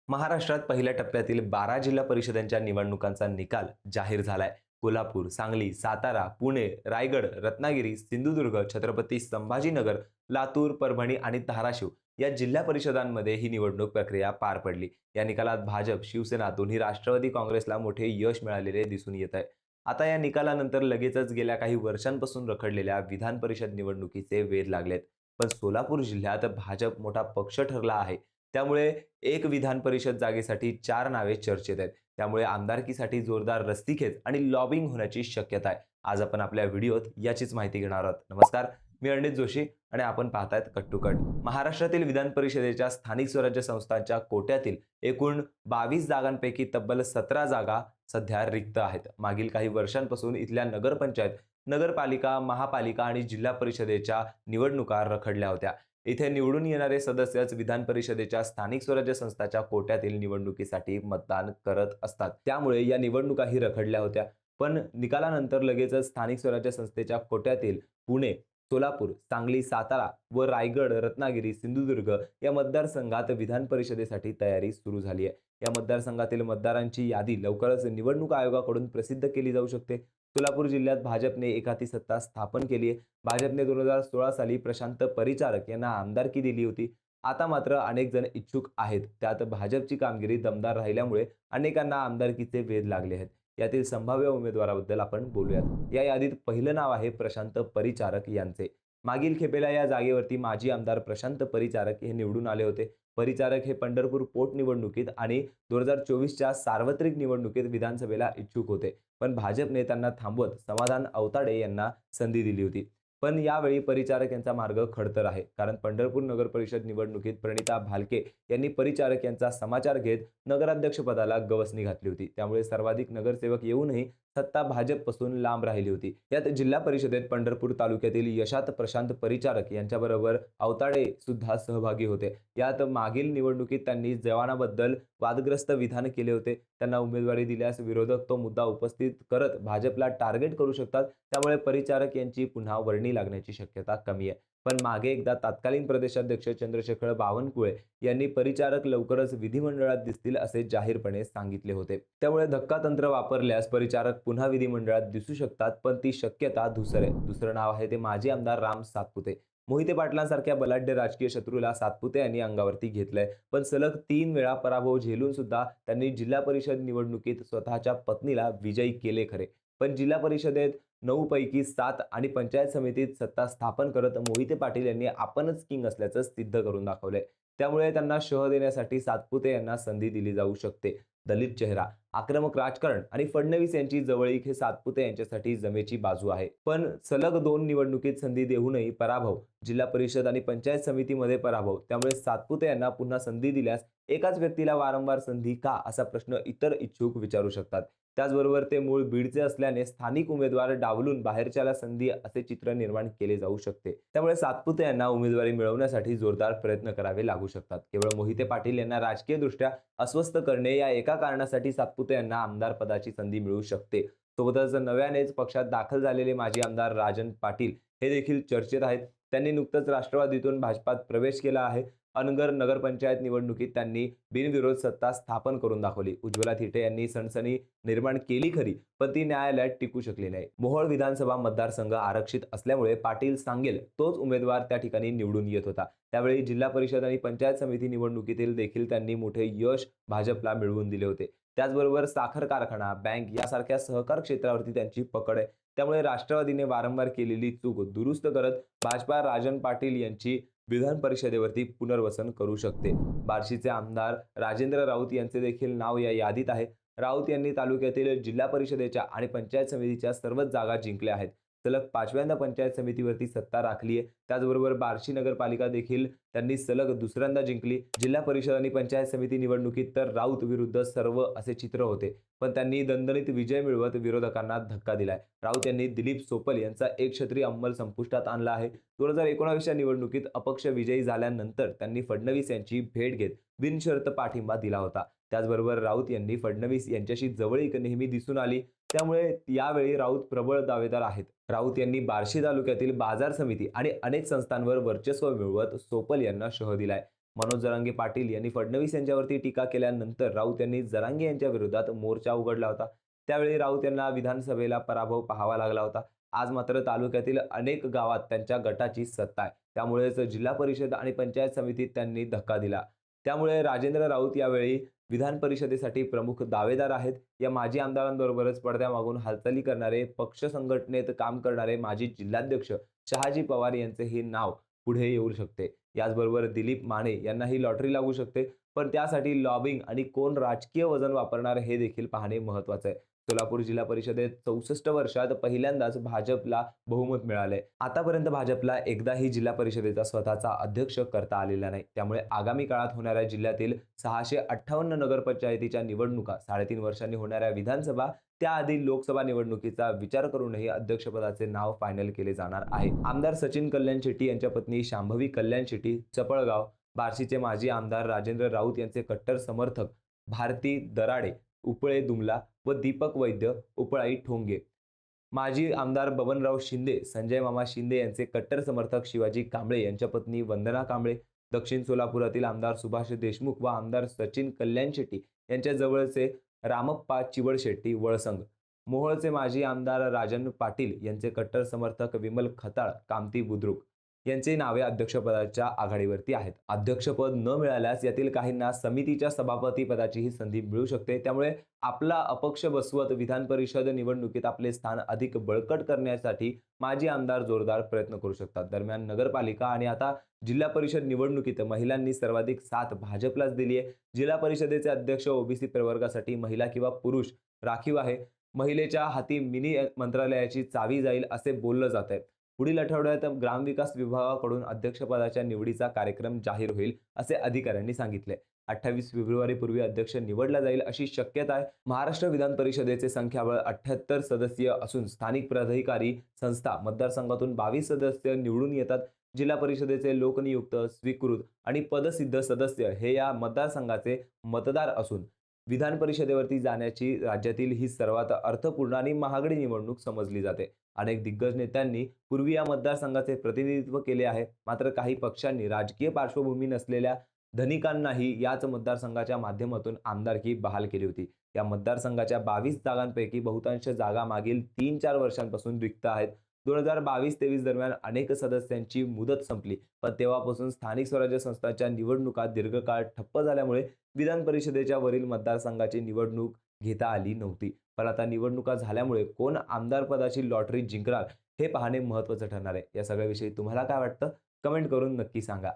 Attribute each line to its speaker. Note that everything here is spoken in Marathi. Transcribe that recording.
Speaker 1: महाराष्ट्रात पहिल्या टप्प्यातील 12 जिल्हा परिषदांच्या निवडणुकांचा निकाल जाहीर झालाय. कोल्हापूर, सांगली, सातारा, पुणे, रायगड, रत्नागिरी, सिंधुदुर्ग, छत्रपती संभाजीनगर, लातूर, परभणी आणि धाराशिव या जिल्हा परिषदांमध्ये ही निवडणूक प्रक्रिया पार पडली. या निकालात भाजप, शिवसेना दोन्ही राष्ट्रवादी काँग्रेसला मोठे यश मिळालेले दिसून येत आहे. आता या निकालानंतर लगेचच गेल्या काही वर्षांपासून रखडलेल्या विधान परिषद निवडणुकीचे वेध लागलेत. पण सोलापूर जिल्ह्यात भाजप मोठा पक्ष ठरला आहे. त्यामुळे एक विधान परिषद जागेसाठी 4 नावे चर्चेत आहेत. त्यामुळे आमदारकीसाठी जोरदार रस्सीखेच आणि लॉबिंग होण्याची शक्यता आहे. आज आपण आपल्या व्हिडिओत याचीच माहिती घेणार आहोत. नमस्कार, मी अनिल जोशी आणि आपण पाहतायत कट टू कट. महाराष्ट्रातील विधान परिषदेच्या स्थानिक स्वराज्य संस्थांच्या कोट्यातील एकूण 22 जागांपैकी तब्बल 17 जागा सध्या रिक्त आहेत. मागील काही वर्षांपासून इथल्या नगरपंचायत, नगरपालिका, महापालिका आणि जिल्हा परिषदेच्या निवडणुका रखडल्या होत्या. इथे निवडून येणारे सदस्यच विधान परिषदेच्या स्थानिक स्वराज्य संस्थांच्या कोट्यातील निवडणुकीसाठी मतदान करत असतात. त्यामुळे या निवडणुकाही रखडल्या होत्या. पण निकालानंतर लगेचच स्थानिक स्वराज्य संस्थेच्या कोट्यातील पुणे, सोलापूर, सांगली, सातारा व रायगड, रत्नागिरी, सिंधुदुर्ग या मतदारसंघात विधान परिषदेसाठी तयारी सुरू झाली आहे. या मतदारसंघातील मतदारांची यादी लवकरच निवडणूक आयोगाकडून प्रसिद्ध केली जाऊ शकते. सोलापूर जिल्ह्यात भाजपने एकाती सत्ता स्थापन केली आहे. भाजपने 2016 साली प्रशांत परिचारक यांना आमदारकी दिली होती. आता मात्र अनेक जण इच्छुक आहेत. त्यात भाजपची कामगिरी दमदार राहिल्यामुळे अनेकांना आमदारकीचे वेध लागले आहेत. यातील संभाव्य उमेदवाराबद्दल आपण बोलूयात. या यादीत पहिलं नाव आहे प्रशांत परिचारक यांचे. मागील खेपेला या जागेवरती माजी आमदार प्रशांत परिचारक हे निवडून आले होते. परिचारक हे पंढरपूर पोटनिवडणुकीत आणि 2024च्या सार्वत्रिक निवडणुकीत विधानसभेला इच्छुक होते. पण भाजपने त्यांना थांबवत समाधान अवताडे यांना संधी दिली होती. पण यावेळी परिचारक यांचा मार्ग खडतर आहे. कारण पंढरपूर नगर परिषद निवडणुकीत प्रणिता भालके यांनी परिचारक यांचा समाचार घेत नगराध्यक्षपदाला गवसणी घातली होती. त्यामुळे सर्वाधिक नगरसेवक येऊनही सत्ता भाजपपासून लांब राहिली होती. यात जिल्हा परिषदेत पंढरपूर तालुक्यातील यशात प्रशांत परिचारक यांच्याबरोबर अवताडे सुद्धा सहभागी होते. यात मागील निवडणुकीत त्यांनी जवानाबद्दल वादग्रस्त विधान केले होते. त्यांना उमेदवारी दिल्यास विरोधक तो मुद्दा उपस्थित करत भाजपला टार्गेट करू शकतात. त्यामुळे परिचारक यांची पुन्हा वर्णी लागण्याची शक्यता कमी आहे. पण मागे एकदा तत्कालीन प्रदेशाध्यक्ष चंद्रशेखर बावनकुळे यांनी परिचारक लवकरच विधिमंडळात दिसतील असे जाहीरपणे सांगितले होते. त्यामुळे धक्कातंत्र वापरल्यास परिचारक पुन्हा विधिमंडळात दिसू शकतात. पण ती शक्यता धुसर आहे. दुसरं नाव आहे ते माजी आमदार राम सातपुते. मोहिते पाटलांसारख्या बलाढ्य राजकीय शत्रूला सातपुते यांनी अंगावरती घेतलंय. पण सलग 3 वेळा पराभव झेलून सुद्धा त्यांनी जिल्हा परिषद निवडणुकीत स्वतःच्या पत्नीला विजयी केले खरे. पण जिल्हा परिषदेत 9 पैकी 7 आणि पंचायत समितीत सत्ता स्थापन करत मोहिते पाटील यांनी आपणच किंग असल्याचं सिद्ध करून दाखवलंय. त्यामुळे त्यांना शह देण्यासाठी सातपुते यांना संधी दिली जाऊ शकते. दलित चेहरा, आक्रमक राजकारण आणि फडणवीस यांची जवळीक हे सातपुते यांच्यासाठी जमेची बाजू आहे. पण सलग 2 निवडणुकीत संधी देऊनही पराभव, जिल्हा परिषद आणि पंचायत समितीमध्ये पराभव. त्यामुळे सातपुते यांना पुन्हा संधी दिल्यास एकाच व्यक्तीला वारंवार संधी का, असा प्रश्न इतर इच्छुक विचारू शकतात. त्याचबरोबर ते मूळ बीडचे असल्याने स्थानिक उमेदवार डावलून बाहेरच्याला संधी असे चित्र निर्माण केले जाऊ शकते. त्यामुळे सातपुते यांना उमेदवारी मिळवण्यासाठी जोरदार प्रयत्न करावे लागू शकतात. केवळ मोहिते पाटील यांना राजकीयदृष्ट्या अस्वस्थ करणे या एका कारणासाठी सातपुते यांना आमदार पदाची संधी मिळू शकते. सोबतच नव्यानेच पक्षात दाखल झालेले माजी आमदार राजन पाटील हे देखील चर्चेत आहेत. त्यांनी नुकतंच राष्ट्रवादीतून भाजपात प्रवेश केला आहे. अनगर नगरपंचायत निवडणुकीत त्यांनी बिनविरोध सत्ता स्थापन करून दाखवली. उज्ज्वला थिटे यांनी सनसनी निर्माण केली खरी, पण ती न्यायालयात टिकू शकली नाही. मोहोळ विधानसभा मतदारसंघ आरक्षित असल्यामुळे पाटील सांगेल तोच उमेदवार त्या ठिकाणी निवडून येत होता. त्यावेळी जिल्हा परिषद आणि पंचायत समिती निवडणुकीतील देखील त्यांनी मोठे यश भाजपला मिळवून दिले होते. त्याचबरोबर साखर कारखाना, बँक यासारख्या सहकार क्षेत्रावरती त्यांची पकड आहे. त्यामुळे राष्ट्रवादीने वारंवार केलेली चूक दुरुस्त करत भाजपा राजन पाटील यांची विधान परिषदेवरती पुनर्वसन करू शकते. बार्शीचे आमदार राजेंद्र राऊत यांचे देखील नाव या यादीत आहे. राऊत यांनी तालुक्यातील जिल्हा परिषदेच्या आणि पंचायत समितीच्या सर्वच जागा जिंकल्या आहेत. सलग 5व्यांदा पंचायत समितीवरती सत्ता राखली आहे. त्याचबरोबर बार्शी नगरपालिका देखील त्यांनी सलग दुसऱ्यांदा जिंकली. जिल्हा परिषद आणि पंचायत समिती निवडणुकीत तर राऊत विरुद्ध सर्व असे चित्र होते. पण त्यांनी दणदणीत विजय मिळवत विरोधकांना धक्का दिलाय. राऊत यांनी दिलीप सोपल यांचा एकछत्री अंमल संपुष्टात आणला आहे. 2019च्या निवडणुकीत अपक्ष विजयी झाल्यानंतर त्यांनी फडणवीस यांची भेट घेत बिनशर्त पाठिंबा दिला होता. त्याचबरोबर राऊत यांनी फडणवीस यांच्याशी जवळीक नेहमी दिसून आली. त्यामुळे यावेळी राऊत प्रबळ दावेदार आहेत. राऊत यांनी बार्शी तालुक्यातील बाजार समिती आणि अनेक संस्थांवर वर्चस्व मिळवत सोपल यांना शह दिलाय. मनोज जरांगे पाटील यांनी फडणवीस यांच्यावरती टीका केल्यानंतर राऊत यांनी जरांगे यांच्या विरोधात मोर्चा उघडला होता. त्यावेळी राऊत यांना विधानसभेला पराभव पाहावा लागला होता. आज मात्र तालुक्यातील अनेक गावात त्यांच्या गटाची सत्ता आहे. त्यामुळेच जिल्हा परिषद आणि पंचायत समितीत त्यांनी धक्का दिला. त्यामुळे राजेंद्र राऊत यावेळी विधान परिषदेसाठी प्रमुख दावेदार आहेत. या माजी आमदारांबरोबरच पडद्यामागून हालचाली करणारे, पक्ष संघटनेत काम करणारे माजी जिल्हाध्यक्ष शहाजी पवार यांचेही नाव पुढे येऊ शकते. याचबरोबर दिलीप माने यांनाही लॉटरी लागू शकते. पण त्यासाठी लॉबिंग आणि कोण राजकीय वजन वापरणार हे देखील पाहणे महत्त्वाचं आहे. सोलापूर जिल्हा परिषदेत 64 वर्षात पहिल्यांदाच भाजपला बहुमत मिळाले. आतापर्यंत भाजपला एकदाही जिल्हा परिषदेचा स्वतःचा अध्यक्ष करता आलेला नाही. त्यामुळे आगामी काळात होणाऱ्या जिल्ह्यातील 658 नगरपंचायतीच्या निवडणुका, 3.5 वर्षांनी होणाऱ्या विधानसभा, त्याआधी लोकसभा निवडणुकीचा विचार करूनही अध्यक्षपदाचे नाव फायनल केले जाणार आहे. आमदार सचिन कल्याण शेट्टी यांच्या पत्नी शांभवी कल्याण शेट्टी, चपळगाव, बार्शीचे माजी आमदार राजेंद्र राऊत यांचे कट्टर समर्थक भारती दराडे, उपळे दुमला व दीपक वैद्य, उपळाई ठोंगे, माजी आमदार बबनराव शिंदे, संजय मामा शिंदे यांचे कट्टर समर्थक शिवाजी कांबळे यांच्या पत्नी वंदना कांबळे, दक्षिण सोलापुरातील आमदार सुभाष देशमुख व आमदार सचिन कल्याण शेट्टी यांच्या जवळचे रामप्पा चिवडशेट्टी वळसंग, मोहोळचे माजी आमदार राजन पाटील यांचे कट्टर समर्थक विमल खताळ, कामती बुद्रुक यांची नावे अध्यक्षपदाच्या आघाडीवरती आहेत. अध्यक्षपद न मिळाल्यास यातील काहींना समितीच्या सभापती पदाचीही संधी मिळू शकते. त्यामुळे आपला अपक्ष बसवत विधान परिषद निवडणुकीत आपले स्थान अधिक बळकट करण्यासाठी माजी आमदार जोरदार प्रयत्न करू शकतात. दरम्यान नगरपालिका आणि आता जिल्हा परिषद निवडणुकीत महिलांनी सर्वाधिक साथ भाजपलाच दिली आहे. जिल्हा परिषदेचे अध्यक्ष ओबीसी प्रवर्गासाठी महिला किंवा पुरुष राखीव आहे. महिलेच्या हाती मिनी मंत्रालयाची चावी जाईल असे बोललं जात आहे. पुढील आठवड्यात ग्रामविकास विभागाकडून अध्यक्षपदाच्या निवडीचा कार्यक्रम जाहीर होईल असे अधिकाऱ्यांनी सांगितले. 28 फेब्रुवारीपूर्वी अध्यक्ष निवडला जाईल अशी शक्यता आहे. महाराष्ट्र विधान परिषदेचे संख्याबळ 78 सदस्यीय असून स्थानिक प्राधिकारी संस्था मतदारसंघातून 22 सदस्य निवडून येतात. जिल्हा परिषदेचे लोकनियुक्त, स्वीकृत आणि पदसिद्ध सदस्य हे या मतदारसंघाचे मतदार असून विधान परिषदेवरती जाण्याची राज्यातील ही सर्वात अर्थपूर्ण आणि महागडी निवडणूक समजली जाते. अनेक दिग्गज नेत्यांनी पूर्वी या मतदारसंघाचे प्रतिनिधित्व केले आहे. मात्र काही पक्षांनी राजकीय पार्श्वभूमी नसलेल्या धनिकांनाही याच मतदारसंघाच्या माध्यमातून आमदारकी बहाल केली होती. या मतदारसंघाच्या 22 जागांपैकी बहुतांश जागा मागील 3-4 वर्षांपासून रिक्त आहेत. 2022-23 दरम्यान अनेक सदस्यांची मुदत संपली, पण तेव्हापासून स्थानिक स्वराज्य संस्थांच्या निवडणुका दीर्घकाळ ठप्प झाल्यामुळे विधान परिषदेच्या वरील मतदारसंघाची निवडणूक घेता आली नव्हती. पण आता निवडणुका झाल्यामुळे कोण आमदारपदाची लॉटरी जिंकणार हे पाहणे महत्त्वाचं ठरणार आहे. या सगळ्याविषयी तुम्हाला काय वाटतं? कमेंट करून नक्की सांगा.